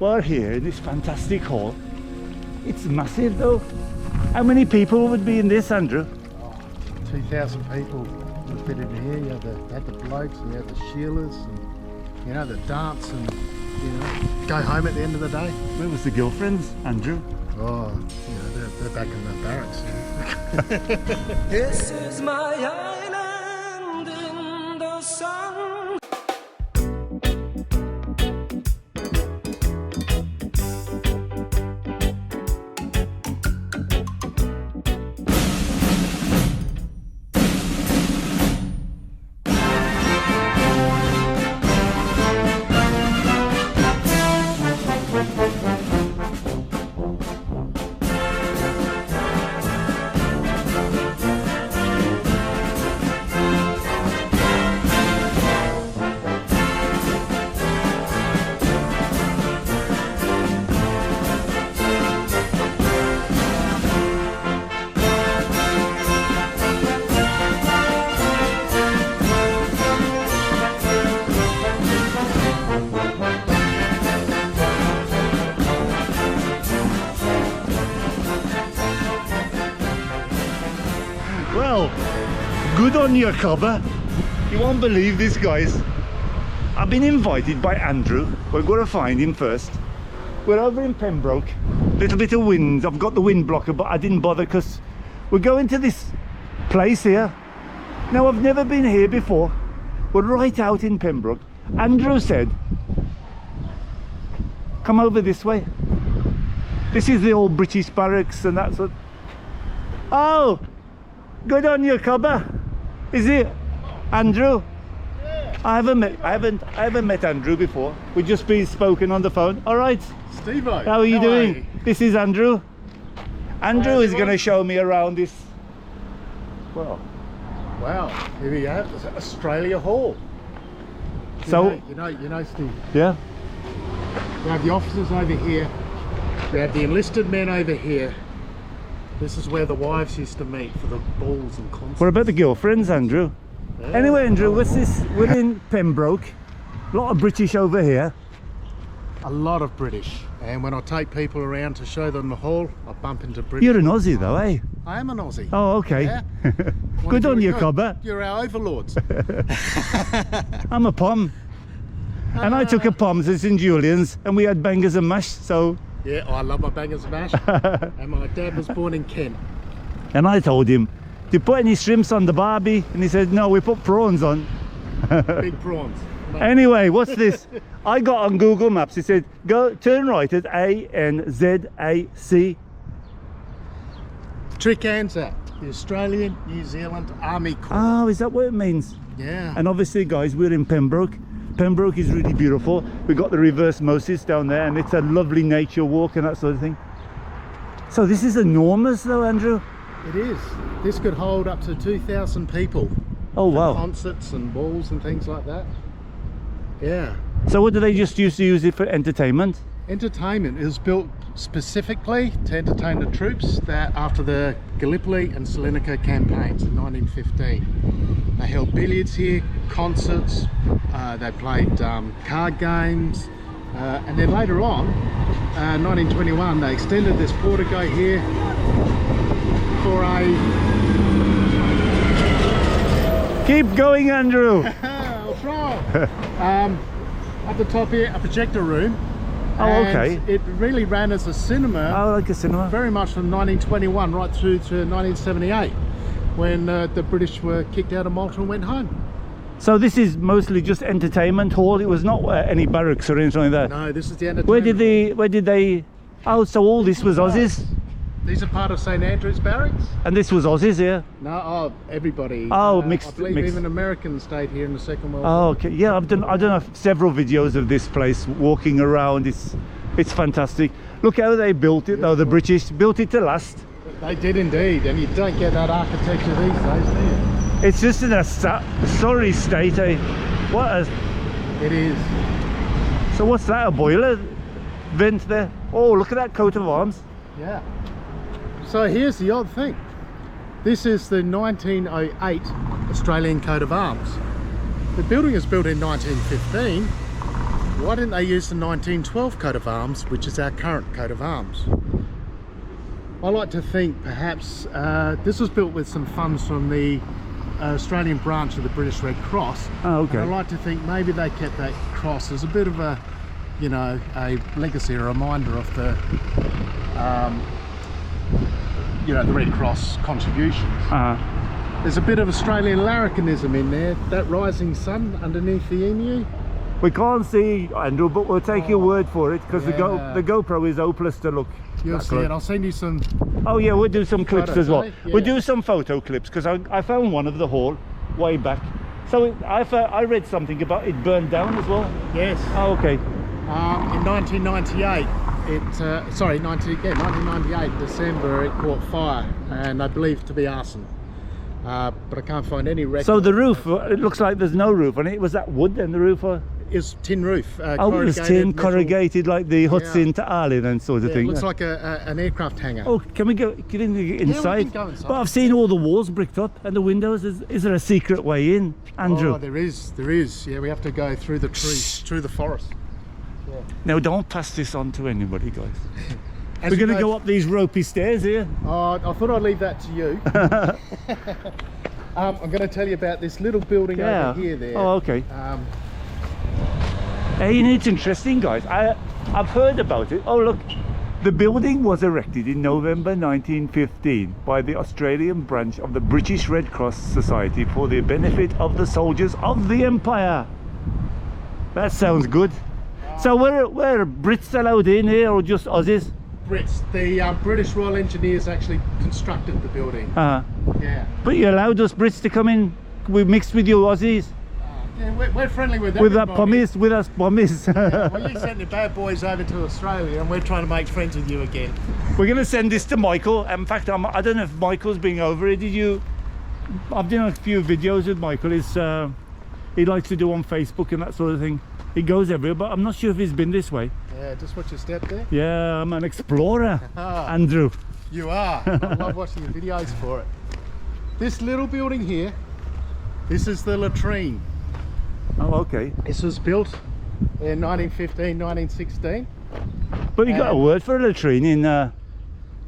We're here in this fantastic hall. It's massive though. How many people would be in this, Andrew? 2,000 people would fit in here. You had the blokes and you had the Sheilas and, you know, the dance and, you know, go home at the end of the day. Where was the girlfriends, Andrew? Oh, you know, they're back in the barracks. This is my island in the sun. Well, good on you, Cobber. You won't believe this, guys. I've been invited by Andrew. We're going to find him first. We're over in Pembroke. Little bit of wind. I've got the wind blocker, but I didn't bother because we're going to this place here. Now, I've never been here before. We're right out in Pembroke. Andrew said, come over this way. This is the old British barracks and that's what. Oh! Good on you, Cobber. Is it Andrew? Yeah. I haven't met Andrew before. We've just been spoken on the phone. All right. Steve-o, How are you doing? This is Andrew. Andrew is going to show me around this. Well. Wow, here we go. It's Australia Hall. So. You know, Steve. Yeah. We have the officers over here. We have the enlisted men over here. This is where the wives used to meet for the balls and concerts. What about the girlfriends, Andrew? Yeah. Anyway, Andrew, what's this? We're in Pembroke. A lot of British over here. A lot of British. And when I take people around to show them the hall, I bump into British. You're an Aussie though, eh? I am an Aussie. Oh, okay. Yeah. Good on you, Cobber. You're our overlords. I'm a pom. And I took a pom to St Julian's and we had bangers and mash, so... Yeah, I love my bangers and mash. And my dad was born in Kent. And I told him, do you put any shrimps on the barbie? And he said, no, we put prawns on. Big prawns. Mate. Anyway, what's this? I got on Google Maps, it said, go turn right at ANZAC. Trick ANZAC, the Australian New Zealand Army Corps. Oh, is that what it means? Yeah. And obviously, guys, we're in Pembroke. Pembroke is really beautiful. We've got the reverse Moses down there and it's a lovely nature walk and that sort of thing. So this is enormous though, Andrew. It is. This could hold up to 2,000 people. Oh wow. Concerts and balls and things like that. Yeah. So what do they just used to use it for entertainment? Entertainment is built specifically to entertain the troops that after the Gallipoli and Salonika campaigns in 1915. They held billiards here, concerts, they played card games, and then later on, 1921, they extended this portico here for a... Keep going, Andrew. I'll try. At the top here, a projector room. Oh, okay. It really ran as a cinema. Oh, like a cinema. Very much from 1921 right through to 1978, when the British were kicked out of Malta and went home. So this is mostly just entertainment hall. It was not any barracks or anything like that. No, this is the entertainment. Where did they? Oh, so all this was Aussies, These are part of St Andrew's Barracks. and this was Aussies here. No, everybody. Oh, mixed. I believe mixed. even Americans stayed here in the Second World War. Oh, okay. Yeah, I've done several videos of this place walking around. It's fantastic. Look how they built it though. The British built it to last. They did indeed, and you don't get that architecture these days, do you? It's just in a sorry state, eh? It is. So what's that? A boiler vent there? Oh, look at that coat of arms. Yeah. So here's the odd thing. This is the 1908 Australian coat of arms. The building is built in 1915. why didn't they use the 1912 coat of arms, which is our current coat of arms? I like to think perhaps this was built with some funds from the Australian branch of the British Red Cross. Oh, okay. And I like to think maybe they kept that cross as a bit of a, you know, a legacy, a reminder of the, you know, the Red Cross contributions. There's a bit of Australian larrikinism in there. That rising sun underneath the emu. We can't see, Andrew, but we'll take your word for it, because Yeah. the GoPro is hopeless to look. You'll see it. I'll send you some. Oh yeah, we'll do some clips photos, as well. eh? We'll Yeah. do some photo clips, because I found one of the hall way back. So I read something about it burned down as well. Yes. Oh, okay. In 1998, 1998 December, it caught fire, and I believe to be arson. But I can't find any record. So the roof, it looks like there's no roof on it. Was that wood and the roof? Is tin roof. Oh, it was tin, metal. corrugated, like the huts Yeah. in to Ireland and sort of Yeah, thing. it looks like an aircraft hangar. Oh, can we get inside? go inside. But I've seen all the walls bricked up and the windows. Is there a secret way in, Andrew? Oh, there is. Yeah, we have to go through the trees, through the forest. Now, don't pass this on to anybody, guys. As We're you going to know- go up these ropey stairs here. Oh, I thought I'd leave that to you. I'm going to tell you about this little building over here. There. Oh, okay. Hey, it's interesting, guys. I've heard about it. Oh, look. The building was erected in November 1915 by the Australian branch of the British Red Cross Society for the benefit of the soldiers of the Empire. That sounds good. So were Brits allowed in here, or just Aussies? Brits. The British Royal Engineers actually constructed the building. Yeah. But you allowed us Brits to come in. We mixed with you Aussies. Yeah, we're friendly with With that everybody. pommies, with us pommies. Well, you sent the bad boys over to Australia, and we're trying to make friends with you again. We're going to send this to Michael. In fact, I don't know if Michael's been over here. Did you? I've done a few videos with Michael. He likes to do on Facebook and that sort of thing. He goes everywhere, but I'm not sure if he's been this way. Yeah, just watch your step there. Yeah, I'm an explorer, Andrew. You are. I love watching your videos for it. This little building here, this is the latrine. Oh, okay. This was built in 1915, 1916. But you got a word for a latrine in the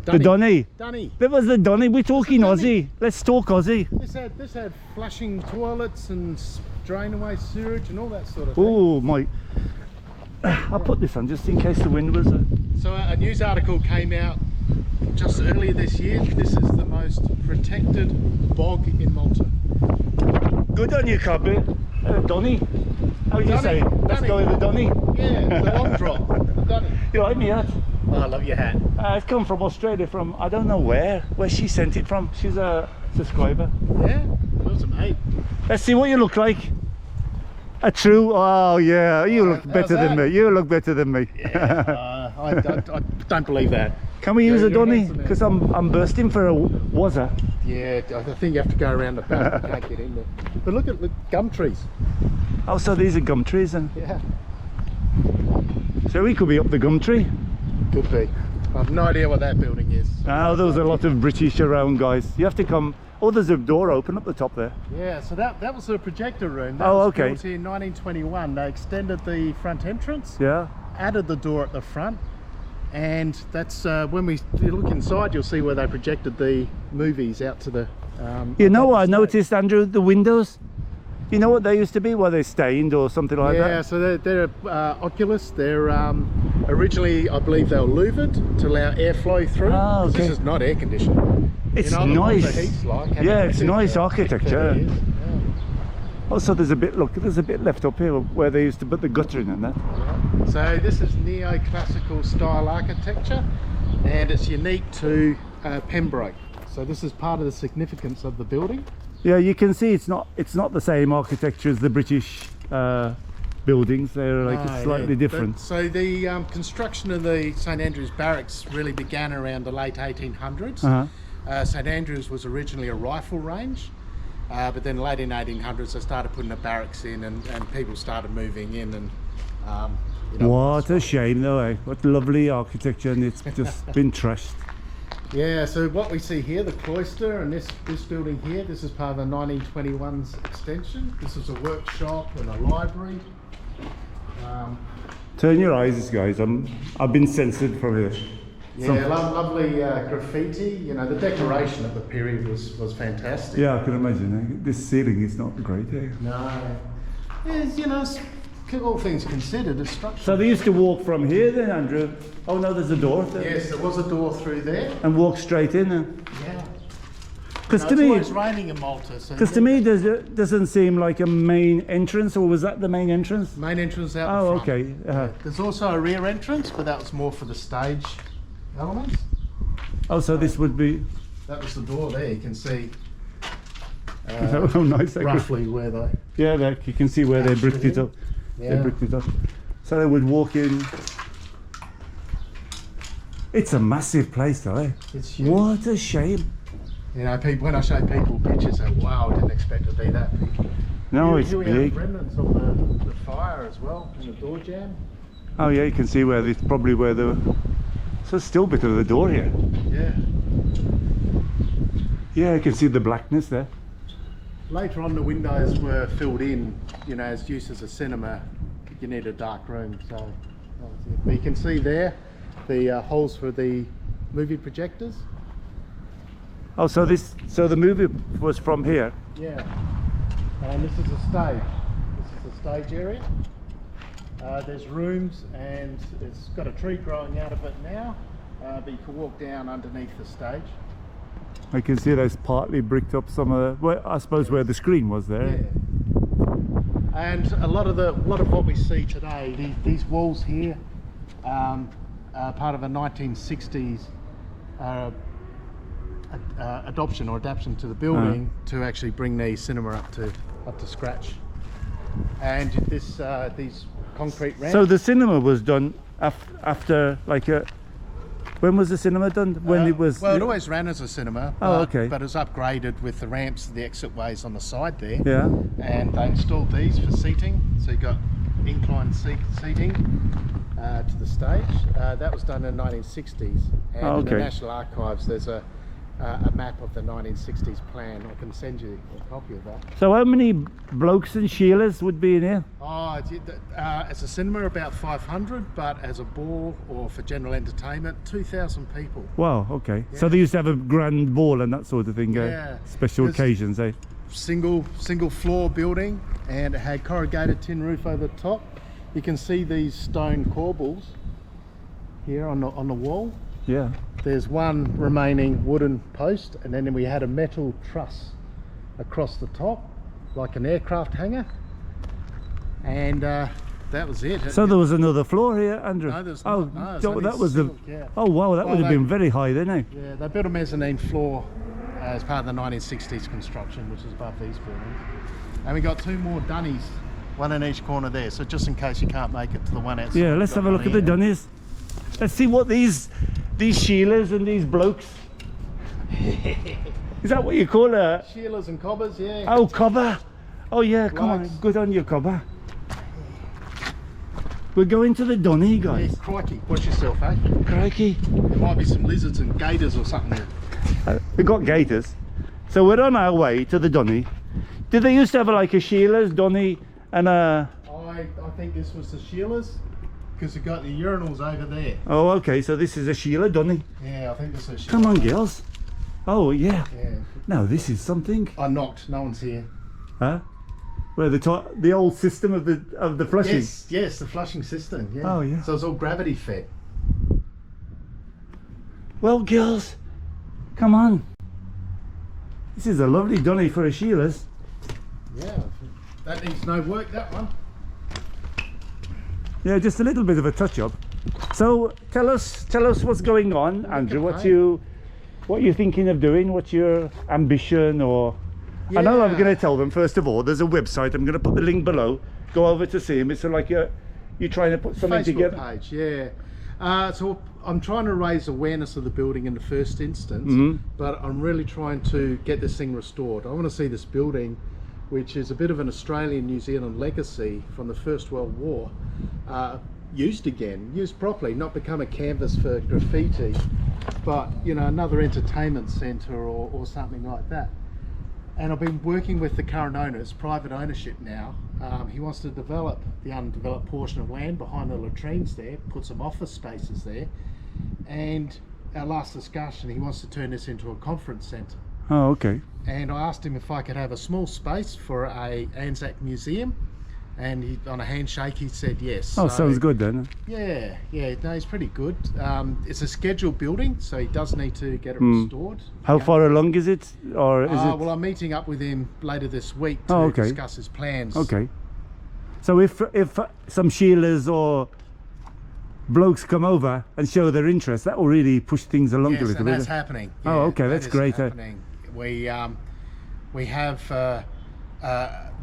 Donny. Dunny. That was the Donny. We're talking Dunny. Aussie. Let's talk Aussie. This had flushing toilets and drain away sewage and all that sort of thing. Oh, my. I'll put this on just in case the wind was... So a news article came out just earlier this year. This is the most protected bog in Malta. Good on you, Cubby. Donny. How do you Dunny. say it? Let's Dunny. go with the Donny. Yeah, the long drop. Dunny. You like me hat? Oh, I love your hat. It's come from Australia, from I don't know where she sent it from. She's a subscriber. Yeah, awesome, mate. Let's see what you look like. A true, oh yeah, you look how's better than that? me. You look better than me. I don't believe that. Can we use You're a Donny? handsome, man. Because I'm bursting for a wazza. Yeah, I think you have to go around the back. You can't get in there. But look at the gum trees. Oh, so these are gum trees, and Yeah, so we could be up the gum tree. could be. I have no idea what that building is. Oh, there's a lot of British around, guys. You have to come. Oh, there's a door open up the top there. Yeah, so that was the projector room. That Oh, was okay. built in 1921. They extended the front entrance, Yeah. added the door at the front, and that's when we look inside, you'll see where they projected the movies out to the. You know what I stage. noticed, Andrew? The windows. You know what they used to be? Were they stained or something like Yeah, that? so they're Oculus. They're originally, I believe, they were louvered to allow airflow through. Ah, okay. This is not air conditioned. It's what nice. the heat's like. Yeah, it's nice It architecture. is, yeah. Also, there's a bit. Look, there's a bit left up here where they used to put the gutter in and that. So this is neoclassical style architecture, and it's unique to Pembroke. So this is part of the significance of the building. Yeah, you can see it's not the same architecture as the British buildings. They're like Ah, slightly yeah. different. So the construction of the St Andrews Barracks really began around the late 1800s. St Andrews was originally a rifle range, but then late in 1800s they started putting the barracks in, and people started moving in, and What a shame though, eh? What lovely architecture, and it's just been trashed. Yeah, so what we see here, the cloister, and this building here, this is part of the 1921's extension. This is a workshop and a library. Turn your eyes, guys. I've been censored from here. Yeah, lovely graffiti. You know, the decoration of the period was fantastic. Yeah, I can imagine. This ceiling is not great. No, it's, you know, all things considered, a structure. So they used to walk from here then, Andrew? Oh no, there's a door there. Yes, there was a door through there. And walk straight in. Yeah. Because It's always raining in Malta. So to me, it doesn't seem like a main entrance, or was that the main entrance? main entrance out Oh, the front. okay. There's also a rear entrance, but that was more for the stage elements. Oh, so this would be. That was the door there. You can see Oh, nice. roughly where they. Yeah, you can see where they Actually, bricked it up. Yeah. They bricked it up. So they would walk in. It's a massive place, though. Eh? It's huge. What a shame. You know, people, when I show people pictures, they go, wow, I didn't expect it to be that big. No, Here- it's here we big. have remnants of the fire as well, and the door jamb. Oh yeah, you can see where it's probably where the. So it's still a bit of the door here. Yeah. Yeah, you can see the blackness there. Later on, the windows were filled in, you know, as used as a cinema. You need a dark room, so that was it. But you can see there the holes for the movie projectors. Oh, so the movie was from here. Yeah. And this is a stage. This is the stage area. There's rooms, and it's got a tree growing out of it now, but you can walk down underneath the stage. I can see there's partly bricked up some of the. Well, I suppose where the screen was there. Yeah. And a lot of what we see today, these walls here, are part of a 1960s adoption or adaptation to the building to actually bring the cinema up to scratch. And this these concrete ramps. So the cinema was done after like a. When was the cinema done? When it was. Well, it always ran as a cinema. Oh, but, okay. But it was upgraded with the ramps, the exit ways on the side there. Yeah. And they installed these for seating, so you got inclined seating to the stage. That was done in the 1960s. And Oh, in the okay. National Archives, there's a map of the 1960s plan. I can send you a copy of that. So how many blokes and Sheilas would be in here? Oh, as a cinema, about 500, but as a ball or for general entertainment, 2,000 people. Wow. Okay. So Yeah. they used to have a grand ball and that sort of thing. Yeah. Special There's- occasions, eh? Single floor building, and it had corrugated tin roof over the top. You can see these stone corbels here on the wall. Yeah. There's one remaining wooden post, and then we had a metal truss across the top, like an aircraft hangar. And that was it. So there was another floor here, Andrew. No, there's oh, not. No, it's so only that was the. silk, yeah. Oh wow, that Well, would have they- been very high then, eh? Yeah, they built a mezzanine floor as part of the 1960s construction, which is above these buildings. And we got two more dunnies, one in each corner there. So just in case you can't make it to the one outside. Yeah. we've Let's got have a one look at the here. dunnies. Let's see what these Sheilas and these blokes. Is that what you call a? Sheilas and cobbers, yeah. Oh, cobber. Oh yeah, come on, Blokes. good on you, cobber. We're going to the dunny, Yeah, guys. crikey, watch yourself, eh? Crikey. There might be some lizards and gators or something there. We got gators. So we're on our way to the dunny. Did they used to have like a Sheila's, dunny, and a? I think this was the Sheilas, because you've got the urinals over there. Oh, okay. So this is a Sheila dunny. Yeah, I think this is Sheila. Come on, girls. Oh yeah. Yeah. Now this is something. I knocked, no one's here. Huh? Where the old system of the flushing. Yes, the flushing system, yeah. Oh, yeah. So it's all gravity fed. Well, girls, come on. This is a lovely dunny for a Sheila's. Yeah, that needs no work, that one. Yeah, just a little bit of a touch up. So tell us what's going on, Andrew. What you thinking of doing? What's your ambition? Or I know I'm Yeah. going to tell them first of all. There's a website. I'm going to put the link below. Go over to see him. It's like you're trying to put something Facebook together. page, yeah. So I'm trying to raise awareness of the building in the first instance, Mhm. but I'm really trying to get this thing restored. I want to see this building, which is a bit of an Australian New Zealand legacy from the First World War, used again, used properly, not become a canvas for graffiti, but you know, another entertainment centre or something like that. And I've been working with the current owner. It's private ownership now. He wants to develop the undeveloped portion of land behind the latrines there, put some office spaces there, and our last discussion, he wants to turn this into a conference centre. Oh, okay. And I asked him if I could have a small space for a Anzac museum, and he, on a handshake, he said yes. Oh, So, sounds good then. yeah, no, he's pretty good. It's a scheduled building, so he does need to get it restored. How far along is it, or is it? Well, I'm meeting up with him later this week to Oh, okay. discuss his plans. Okay. So if some Sheilas or blokes come over and show their interest, that will really push things along Yes, a little and bit. that's happening. Oh, okay, that's that is great, happening. We have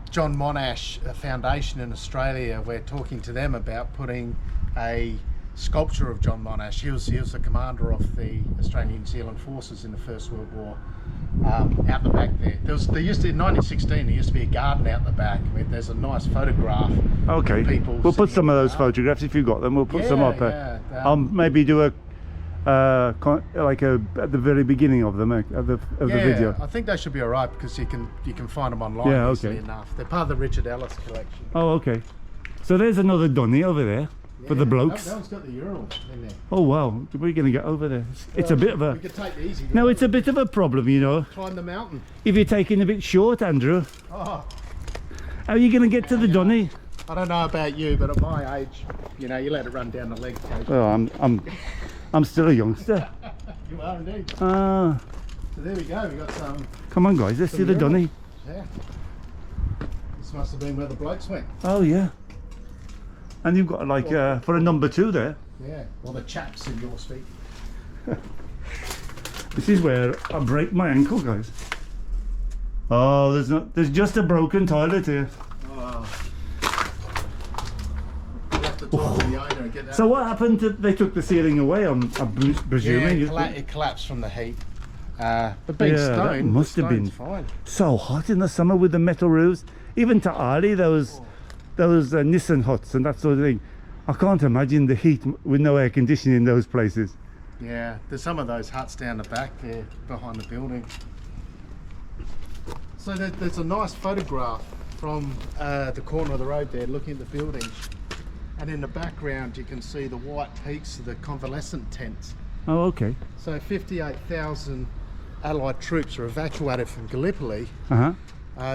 John Monash Foundation in Australia. We're talking to them about putting a sculpture of John Monash. He was the commander of the Australian New Zealand forces in the First World War. Out the back there. There used to, in 1916, there used to be a garden out the back. I mean, there's a nice photograph. Okay. Of people We'll put sitting some in of the those garden. photographs if you've got them. We'll put some up. I'll Yeah, maybe do a at the very beginning of them of the video. I think they should be alright because you can find them online Yeah, easily okay. enough. They're part of the Richard Ellis collection. Oh, okay. So there's another Donny over there for the blokes. That one's got the urinal in there. Oh wow, we're going to get over there. It's a bit of We a. could take it easy. No, it's a bit of a problem, you know. Climb the mountain. If you're taking a bit short, Andrew, Oh, how are you going to get to the Donny? I don't know about you, but at my age, you know, you let it run down the leg occasionally. Well, I'm still a youngster. You are indeed. Ah, So there we go. We got some. come on, guys, let's see the Donny. Yeah. This must have been where the blokes went. Oh yeah. And you've got like for a number 2 there. Yeah. Well, the chaps in your speak. This is where I break my ankle, guys. Oh, there's just a broken toilet here. Oh. We'll have to talk to the owner and get that. So what happened they took the ceiling away, I'm presuming. it collapsed from the heat. But being Yeah, that stone, must the have been stone's fine. so hot in the summer with the metal roofs. Even to Ali, those Nissan huts and that sort of thing. I can't imagine the heat with no air conditioning in those places. Yeah, there's some of those huts down the back there behind the building. So there's a nice photograph from the corner of the road there looking at the building, and in the background you can see the white peaks of the convalescent tents. Oh, okay. So 58,000 Allied troops were evacuated from Gallipoli. Uh-huh.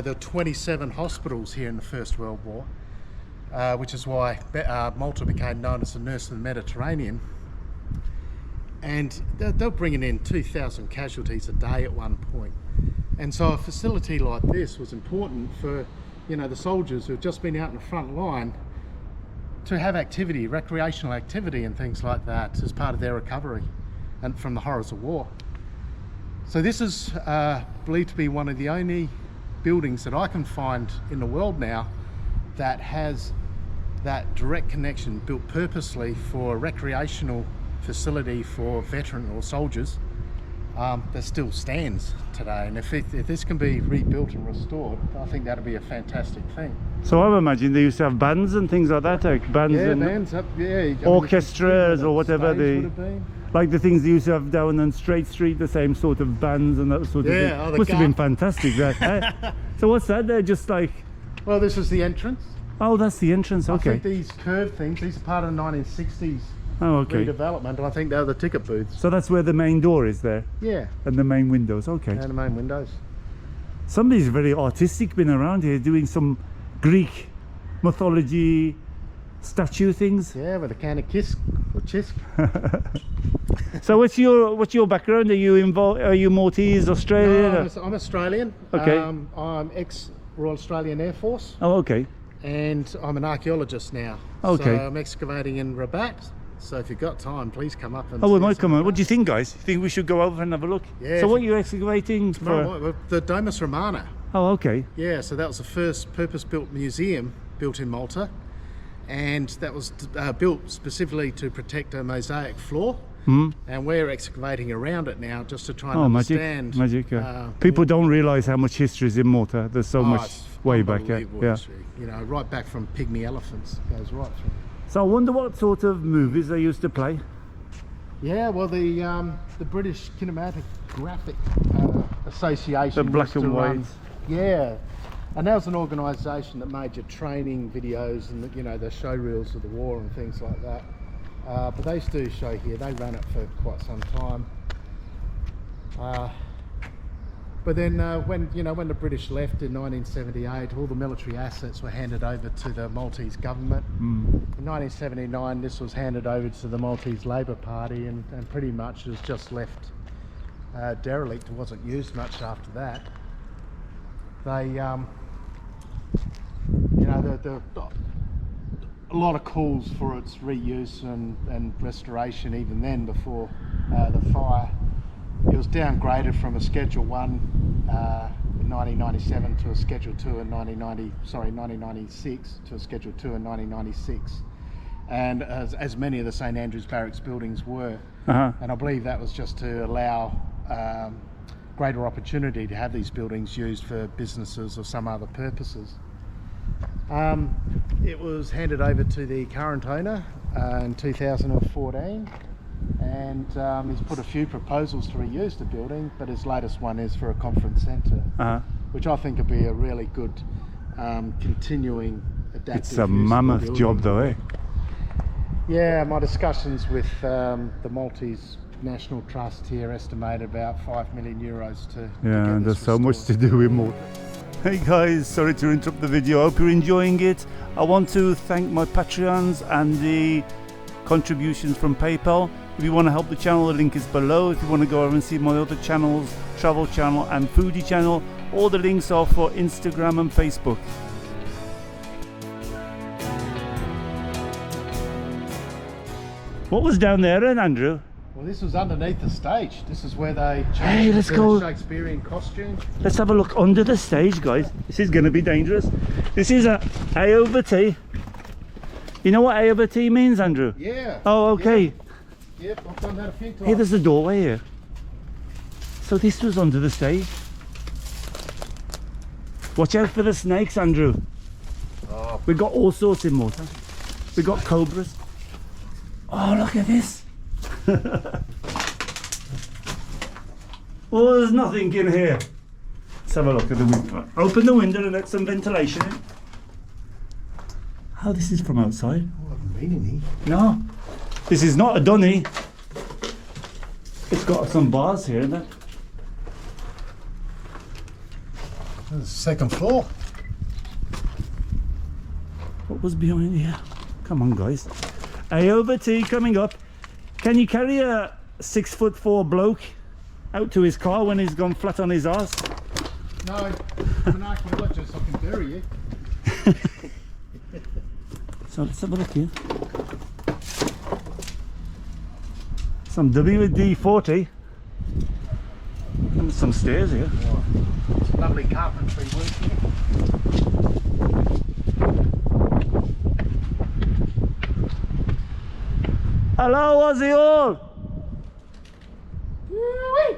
There were 27 hospitals here in the First World War, which is why Malta became known as the nurse of the Mediterranean. And they're bringing in 2,000 casualties a day at one point. And so a facility like this was important for, you know, the soldiers who've just been out in the front line to have activity, recreational activity and things like that as part of their recovery and from the horrors of war. So this is believed to be one of the only buildings that I can find in the world now that has that direct connection, built purposely for a recreational facility for veteran or soldiers, that still stands today. And if this can be rebuilt and restored, I think that'd be a fantastic thing. So I imagine they used to have bands and things like that, like bands and bands up, orchestras or whatever been. like the things they used to have down on Straight Street, the same sort of bands and that sort of thing. the Must have been fantastic. That. So what's that? They're just like, Well, this is the entrance. oh, that's the entrance. I Okay. think these curved things, these are part of the 1960s Oh, okay. redevelopment, and I think they're the ticket booths. So that's where the main door is there, Yeah, and the main windows. Okay. and the main windows. Somebody's very artistic been around here doing some Greek mythology statue things. Yeah, with a can of kisk or chisk. So what's your background? Are you involved? Are you Maltese, Australian? No, I'm Australian. Okay. I'm ex-Royal Australian Air Force, Oh, okay. and I'm an archaeologist now. Okay. So I'm excavating in Rabat. So if you've got time, please come up and Oh, we see might us come in on. What Rabat. do you think, guys? You think we should go over and have a look? Yeah, So if what you- are you excavating for? Well, the Domus Romana. Oh, okay. Yeah, so that was the first purpose-built museum built in Malta, and that was built specifically to protect a mosaic floor. And we're excavating around it now just to try and Oh, magic, understand. magic. People don't realise how much history is in Malta. There's so much it's way back. unbelievable Yeah. history. You know, right back from pygmy elephants, goes right through. So I wonder what sort of movies they used to play. Yeah, well, the British Cinematographic Association. The black used to and run white. Yeah, and that was an organisation that made your training videos and the, you know, the show reels of the war and things like that. But they used to show here. They ran it for quite some time. But then when the British left in 1978, all the military assets were handed over to the Maltese government. In 1979, this was handed over to the Maltese Labour Party, and pretty much it was just left derelict. It wasn't used much after that. They, a lot of calls for its reuse and restoration even then before the fire. It was downgraded from a Schedule 1 in 1997 to a Schedule 2 in 1996 to a Schedule 2 in 1996, and as many of the St Andrews Barracks buildings were. And I believe that was just to allow greater opportunity to have these buildings used for businesses or some other purposes. It was handed over to the current owner in 2014, and he's put a few proposals to reuse the building, but his latest one is for a conference centre, which I think would be a really good continuing adaptive. It's a mammoth job though, eh? Yeah, my discussions with the Maltese National Trust here estimate about €5 million to yeah, get and this there's so much to do with Malta. Hey guys, sorry to interrupt the video. I hope you're enjoying it. I want to thank my Patreons and the contributions from PayPal. If you want to help the channel, the link is below. If you want to go over and see my other channels, travel channel and foodie channel, all the links are for Instagram and Facebook. What was down there then, Andrew? Well, this was underneath the stage. This is where they changed Hey, let's go. Shakespearean costume. Let's have a look under the stage, guys. This is going to be dangerous. This is a A over T. You know what A over T means, Andrew? Yeah. Oh, okay. Yep, I've done that a few times. Hey, there's a doorway here. So this was under the stage. Watch out for the snakes, Andrew. Oh. We've got all sorts in Malta. We've got cobras. Oh, look at this. Oh, there's nothing in here. Let's have a look at the window. Open the window and let some ventilation in. Oh, this is from outside. Oh, I haven't been in here. No, this is not a dunny. It's got some bars here, isn't it? There's the second floor. What was behind here? Come on, guys. A over T coming up. Can you carry a 6'4" bloke out to his car when he's gone flat on his arse? No, I'm an archaeologist, I can bury you. So let's have a look here. Some WD-40 and some stairs here. Oh, some lovely carpentry work here. Hello, Aussie all! Woo-wee.